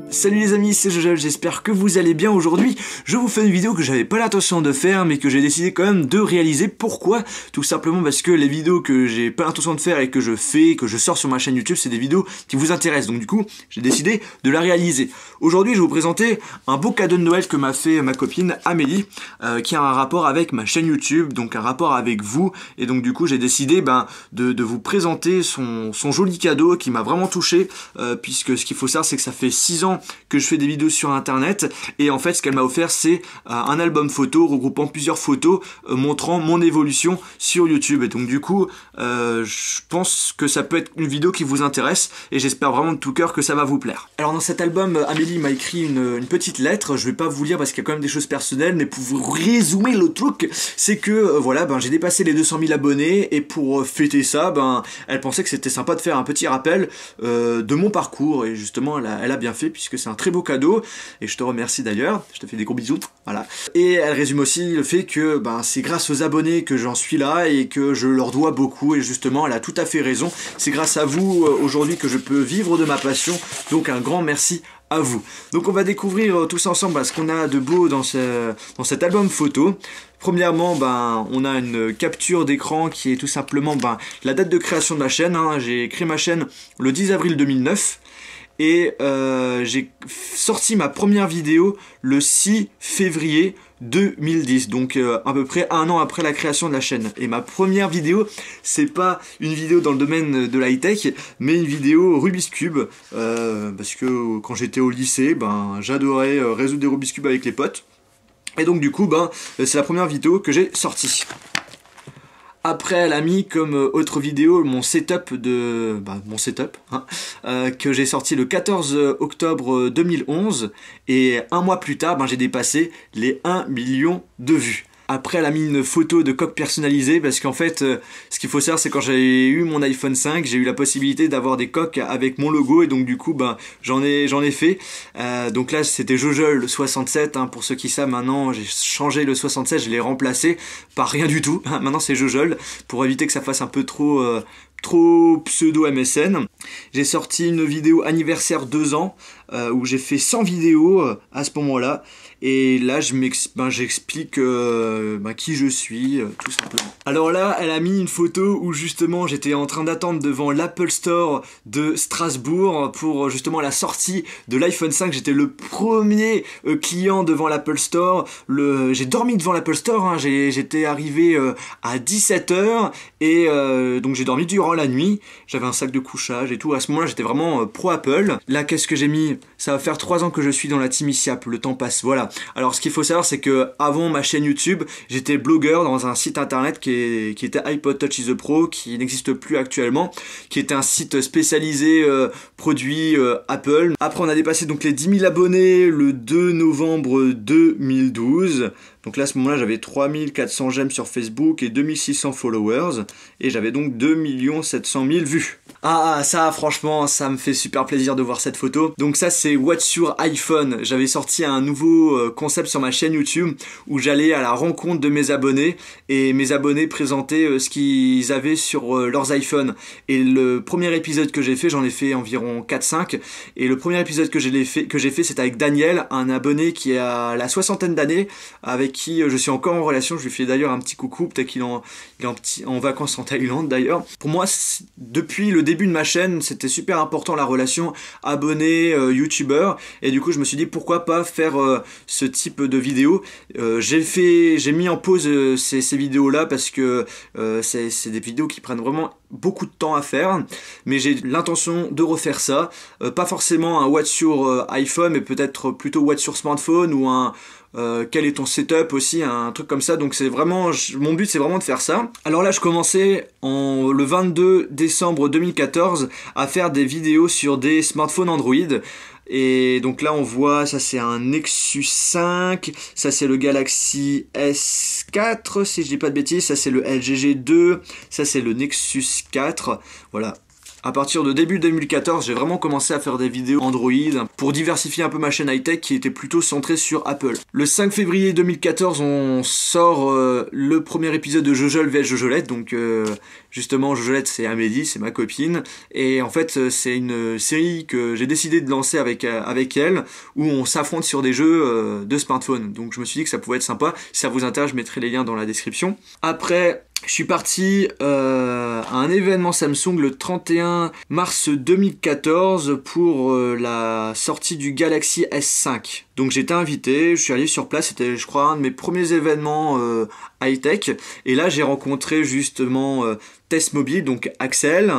Salut les amis, c'est Jojo, j'espère que vous allez bien. Aujourd'hui, je vous fais une vidéo que j'avais pas l'intention de faire, mais que j'ai décidé quand même de réaliser. Pourquoi? Tout simplement parce que les vidéos que j'ai pas l'intention de faire et que je fais, que je sors sur ma chaîne YouTube, c'est des vidéos qui vous intéressent. Donc du coup, j'ai décidé de la réaliser. Aujourd'hui, je vais vous présenter un beau cadeau de Noël que m'a fait ma copine Amélie, qui a un rapport avec ma chaîne YouTube, donc un rapport avec vous. Et donc du coup, j'ai décidé de vous présenter son joli cadeau qui m'a vraiment touché, puisque ce qu'il faut savoir, c'est que ça fait 6 ans que je fais des vidéos sur internet, et en fait ce qu'elle m'a offert c'est un album photo regroupant plusieurs photos montrant mon évolution sur YouTube. Et donc du coup je pense que ça peut être une vidéo qui vous intéresse, et j'espère vraiment de tout cœur que ça va vous plaire. Alors dans cet album, Amélie m'a écrit une petite lettre. Je vais pas vous lire parce qu'il y a quand même des choses personnelles, mais pour vous résumer le truc, c'est que voilà, j'ai dépassé les 200 000 abonnés, et pour fêter ça, elle pensait que c'était sympa de faire un petit rappel de mon parcours, et justement elle a bien fait, puisque c'est un très beau cadeau, et je te remercie d'ailleurs, je te fais des gros bisous, voilà. Et elle résume aussi le fait que c'est grâce aux abonnés que j'en suis là, et que je leur dois beaucoup, et justement elle a tout à fait raison, c'est grâce à vous aujourd'hui que je peux vivre de ma passion, donc un grand merci à vous. Donc on va découvrir tous ensemble ce qu'on a de beau dans cet album photo. Premièrement, on a une capture d'écran qui est tout simplement la date de création de ma chaîne, hein. J'ai créé ma chaîne le 10 avril 2009, et j'ai sorti ma première vidéo le 6 février 2010, donc à peu près un an après la création de la chaîne. Et ma première vidéo, c'est pas une vidéo dans le domaine de l'high-tech, mais une vidéo Rubik's Cube, parce que quand j'étais au lycée, j'adorais résoudre des Rubik's Cube avec les potes. Et donc du coup, c'est la première vidéo que j'ai sortie. Après, elle a mis comme autre vidéo mon setup que j'ai sorti le 14 octobre 2011, et un mois plus tard, j'ai dépassé les 1 million de vues. Après, elle a mis une photo de coque personnalisée, parce qu'en fait, ce qu'il faut savoir, c'est quand j'ai eu mon iPhone 5, j'ai eu la possibilité d'avoir des coques avec mon logo, et donc du coup, j'en ai fait. Donc là, c'était Jojol 67, hein, pour ceux qui savent. Maintenant, j'ai changé le 67, je l'ai remplacé par rien du tout. Maintenant, c'est Jojol, pour éviter que ça fasse un peu trop pseudo MSN. J'ai sorti une vidéo anniversaire 2 ans, où j'ai fait 100 vidéos à ce moment-là, et là j'explique qui je suis, tout simplement. Alors là, elle a mis une photo où justement j'étais en train d'attendre devant l'Apple Store de Strasbourg pour justement la sortie de l'iPhone 5. J'étais le premier client devant l'Apple Store. J'ai dormi devant l'Apple Store, hein. J'étais arrivé à 17 h, et donc j'ai dormi durant la nuit. J'avais un sac de couchage et tout. À ce moment-là, j'étais vraiment pro Apple. Là, qu'est-ce que j'ai mis? Ça va faire 3 ans que je suis dans la team ICIAP, le temps passe, voilà. Alors ce qu'il faut savoir, c'est que avant ma chaîne YouTube, j'étais blogueur dans un site internet qui était iPod Touch is the Pro, qui n'existe plus actuellement, qui était un site spécialisé produits Apple. Après, on a dépassé donc les 10 000 abonnés le 2 novembre 2012. Donc là, à ce moment-là, j'avais 3400 j'aime sur Facebook et 2600 followers, et j'avais donc 2 700 000 vues. Ah, ça, franchement, ça me fait super plaisir de voir cette photo. Donc ça, c'est Watch sur iPhone. J'avais sorti un nouveau concept sur ma chaîne YouTube, où j'allais à la rencontre de mes abonnés, et mes abonnés présentaient ce qu'ils avaient sur leurs iPhones. Et le premier épisode que j'ai fait, j'en ai fait environ 4-5, et le premier épisode que j'ai fait, c'était avec Daniel, un abonné qui a la 60aine d'années, avec qui je suis encore en relation. Je lui fais d'ailleurs un petit coucou, peut-être qu'il est en vacances en Thaïlande d'ailleurs. Pour moi, depuis le début de ma chaîne, c'était super important la relation abonné youtubeur, et du coup je me suis dit pourquoi pas faire ce type de vidéo. J'ai mis en pause ces vidéos là, parce que c'est des vidéos qui prennent vraiment beaucoup de temps à faire, mais j'ai l'intention de refaire ça, pas forcément un watch sur iPhone, mais peut-être plutôt watch sur smartphone, ou un quel est ton setup aussi, un truc comme ça. Donc c'est vraiment, mon but c'est vraiment de faire ça. Alors là, je commençais le 22 décembre 2014 à faire des vidéos sur des smartphones Android. Et donc là on voit, ça c'est un Nexus 5, ça c'est le Galaxy S4 si je dis pas de bêtises, ça c'est le LG G2, ça c'est le Nexus 4, voilà. À partir de début 2014, j'ai vraiment commencé à faire des vidéos Android pour diversifier un peu ma chaîne high-tech qui était plutôt centrée sur Apple. Le 5 février 2014, on sort le premier épisode de Jojol vs Jojolette. Donc justement, Jojolette c'est Amélie, c'est ma copine. Et en fait, c'est une série que j'ai décidé de lancer avec elle, où on s'affronte sur des jeux de smartphone. Donc je me suis dit que ça pouvait être sympa. Si ça vous intéresse, je mettrai les liens dans la description. Après, je suis parti à un événement Samsung le 31 mars 2014 pour la sortie du Galaxy S5. Donc j'étais invité, je suis allé sur place, c'était je crois un de mes premiers événements high-tech. Et là j'ai rencontré justement Test Mobile, donc Axel,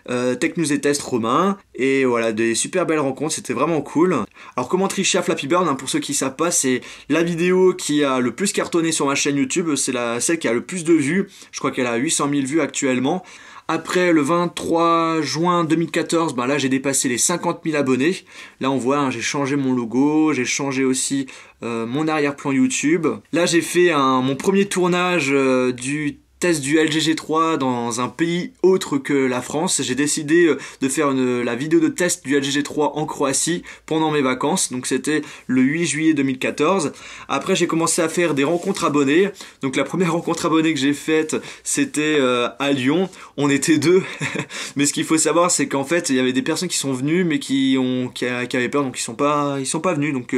Tech News et Test Romain. Et voilà, des super belles rencontres, c'était vraiment cool. Alors comment tricher à Flappy Bird, pour ceux qui ne savent pas, c'est la vidéo qui a le plus cartonné sur ma chaîne YouTube, c'est celle qui a le plus de vues. Je crois qu'elle a 800 000 vues actuellement. Après le 23 juin 2014, là j'ai dépassé les 50 000 abonnés. Là on voit, j'ai changé mon logo, j'ai changé aussi mon arrière-plan YouTube. Là j'ai fait mon premier tournage du test du LG G3 dans un pays autre que la France. J'ai décidé de faire la vidéo de test du LG G3 en Croatie pendant mes vacances. Donc c'était le 8 juillet 2014. Après j'ai commencé à faire des rencontres abonnés. Donc la première rencontre abonnée que j'ai faite c'était à Lyon. On était deux. Mais ce qu'il faut savoir c'est qu'en fait il y avait des personnes qui sont venues mais qui avaient peur, donc ils sont pas venus. Donc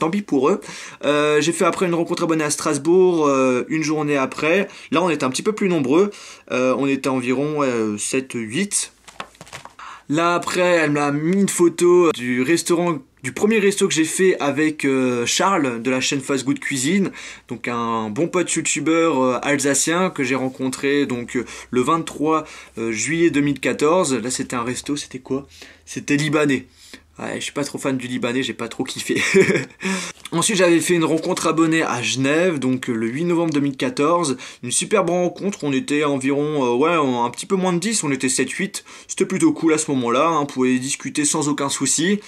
tant pis pour eux. J'ai fait après une rencontre abonnée à Strasbourg une journée après. Là on est un petit peu plus nombreux, on était environ 7-8. Là après elle m'a mis une photo du premier resto que j'ai fait avec Charles de la chaîne Fast Good Cuisine, donc un bon pote youtubeur alsacien que j'ai rencontré donc le 23 juillet 2014. Là c'était un resto, c'était quoi? C'était libanais. Ouais, je suis pas trop fan du libanais, j'ai pas trop kiffé. Ensuite, j'avais fait une rencontre abonnée à Genève, donc le 8 novembre 2014. Une superbe rencontre, on était environ, un petit peu moins de 10, on était 7-8. C'était plutôt cool à ce moment-là, on pouvait discuter sans aucun souci.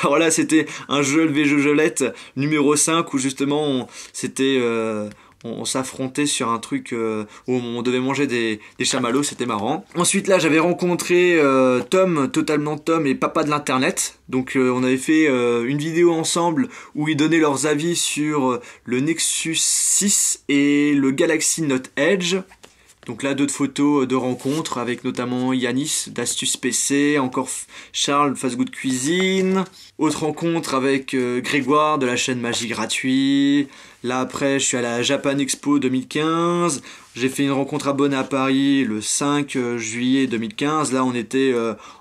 Alors là, c'était un jeu de Jojolette numéro 5, où justement, on s'affrontait sur un truc où on devait manger des chamallows, c'était marrant. Ensuite là j'avais rencontré Tom, totalement Tom et papa de l'internet. Donc on avait fait une vidéo ensemble où ils donnaient leurs avis sur le Nexus 6 et le Galaxy Note Edge. Donc là, d'autres photos de rencontres avec notamment Yanis d'Astuce PC, encore Charles Fast Good Cuisine. Autre rencontre avec Grégoire de la chaîne Magie Gratuit. Là après, je suis à la Japan Expo 2015. J'ai fait une rencontre abonnée à Paris le 5 juillet 2015. Là, on était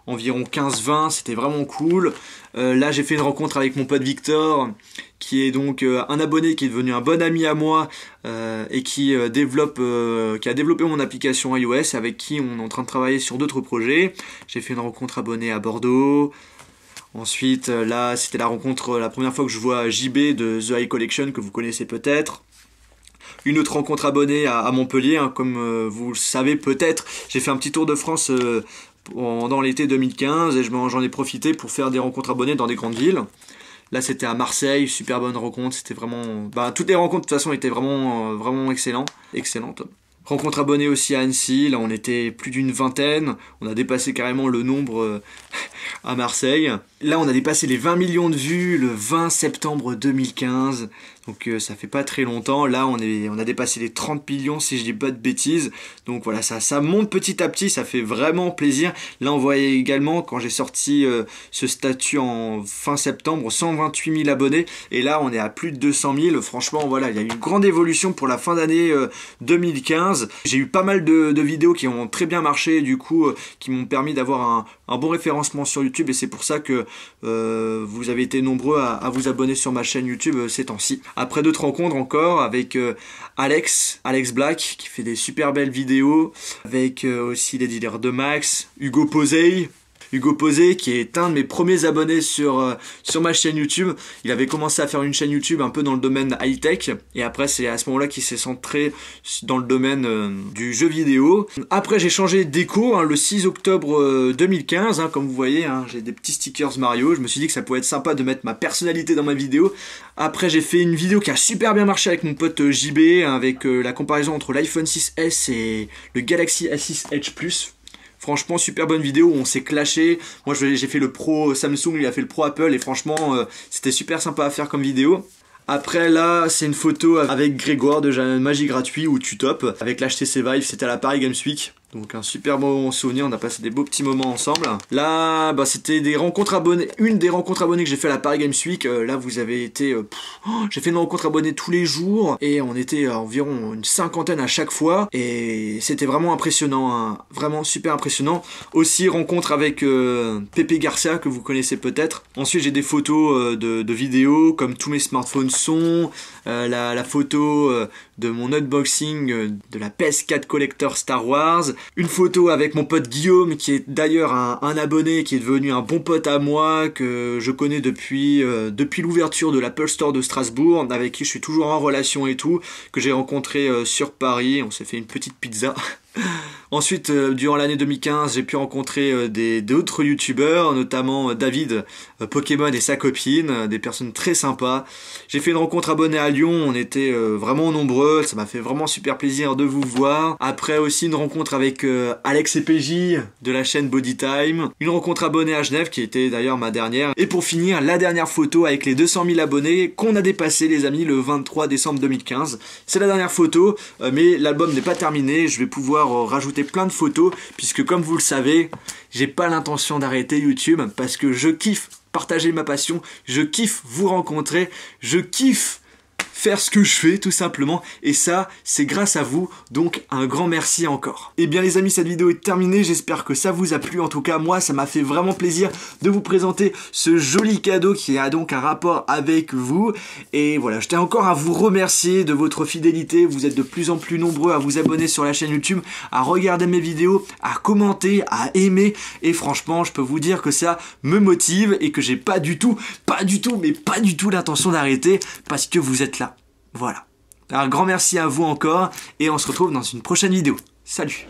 environ 15-20. C'était vraiment cool. Là, j'ai fait une rencontre avec mon pote Victor, qui est donc un abonné qui est devenu un bon ami à moi et qui a développé mon application iOS, avec qui on est en train de travailler sur d'autres projets. J'ai fait une rencontre abonnée à Bordeaux. Ensuite, là, c'était la première fois que je vois JB de The High Collection, que vous connaissez peut-être. Une autre rencontre abonnée à Montpellier, comme vous le savez peut-être. J'ai fait un petit tour de France pendant l'été 2015 et j'en ai profité pour faire des rencontres abonnées dans des grandes villes. Là c'était à Marseille, super bonne rencontre, c'était vraiment... toutes les rencontres de toute façon étaient vraiment excellentes. Rencontre abonnée aussi à Annecy, là on était plus d'une vingtaine, on a dépassé carrément le nombre à Marseille. Là on a dépassé les 20 millions de vues le 20 septembre 2015, donc ça fait pas très longtemps. Là on a dépassé les 30 millions si je dis pas de bêtises, donc voilà, ça monte petit à petit, ça fait vraiment plaisir. Là on voyait également quand j'ai sorti ce statut en fin septembre, 128 000 abonnés, et là on est à plus de 200 000, franchement voilà, il y a eu une grande évolution pour la fin d'année 2015. J'ai eu pas mal de vidéos qui ont très bien marché, du coup qui m'ont permis d'avoir un bon référencement sur YouTube, et c'est pour ça que vous avez été nombreux à vous abonner sur ma chaîne YouTube ces temps-ci. Après d'autres rencontres encore avec Alex Black qui fait des super belles vidéos, avec aussi les dealers de Max, Hugo Posey qui est un de mes premiers abonnés sur ma chaîne YouTube. Il avait commencé à faire une chaîne YouTube un peu dans le domaine high-tech, et après c'est à ce moment-là qu'il s'est centré dans le domaine du jeu vidéo. Après j'ai changé de déco le 6 octobre 2015, comme vous voyez, j'ai des petits stickers Mario. Je me suis dit que ça pouvait être sympa de mettre ma personnalité dans ma vidéo. Après j'ai fait une vidéo qui a super bien marché avec mon pote JB, avec la comparaison entre l'iPhone 6S et le Galaxy S6 Edge Plus. Franchement, super bonne vidéo où on s'est clashé. Moi, j'ai fait le pro Samsung, lui a fait le pro Apple et franchement, c'était super sympa à faire comme vidéo. Après là, c'est une photo avec Grégoire de Magie Gratuit ou Tutop avec l'HTC Vive, c'était à la Paris Games Week. Donc un super bon souvenir, on a passé des beaux petits moments ensemble. Là, bah, c'était des rencontres abonnées, une des rencontres abonnées que j'ai fait à la Paris Games Week. Là, vous avez été... j'ai fait une rencontre abonnée tous les jours et on était à environ une 50aine à chaque fois. Et c'était vraiment impressionnant, hein, vraiment super impressionnant. Aussi, rencontre avec Pepe Garcia, que vous connaissez peut-être. Ensuite, j'ai des photos de vidéos, comme tous mes smartphones sont. La photo de mon unboxing de la PS4 Collector Star Wars. Une photo avec mon pote Guillaume, qui est d'ailleurs un abonné, qui est devenu un bon pote à moi, que je connais depuis l'ouverture de l'Apple Store de Strasbourg, avec qui je suis toujours en relation et tout, que j'ai rencontré sur Paris, on s'est fait une petite pizza. Ensuite, durant l'année 2015, j'ai pu rencontrer d'autres youtubeurs, notamment David Pokémon et sa copine, des personnes très sympas. J'ai fait une rencontre abonnée à Lyon, on était vraiment nombreux, ça m'a fait vraiment super plaisir de vous voir. Après aussi une rencontre avec Alex et PJ de la chaîne Bodytime. Une rencontre abonnée à Genève qui était d'ailleurs ma dernière. Et pour finir, la dernière photo avec les 200 000 abonnés qu'on a dépassé les amis le 23 décembre 2015. C'est la dernière photo, mais l'album n'est pas terminé, je vais pouvoir rajouter plein de photos puisque comme vous le savez, j'ai pas l'intention d'arrêter YouTube parce que je kiffe partager ma passion, je kiffe vous rencontrer, je kiffe faire ce que je fais tout simplement et ça c'est grâce à vous, donc un grand merci encore. Et bien les amis, cette vidéo est terminée, j'espère que ça vous a plu. En tout cas moi ça m'a fait vraiment plaisir de vous présenter ce joli cadeau qui a donc un rapport avec vous. Et voilà, je tiens encore à vous remercier de votre fidélité, vous êtes de plus en plus nombreux à vous abonner sur la chaîne YouTube, à regarder mes vidéos, à commenter, à aimer, et franchement je peux vous dire que ça me motive et que j'ai pas du tout l'intention d'arrêter parce que vous êtes là. Voilà. Un grand merci à vous encore et on se retrouve dans une prochaine vidéo. Salut!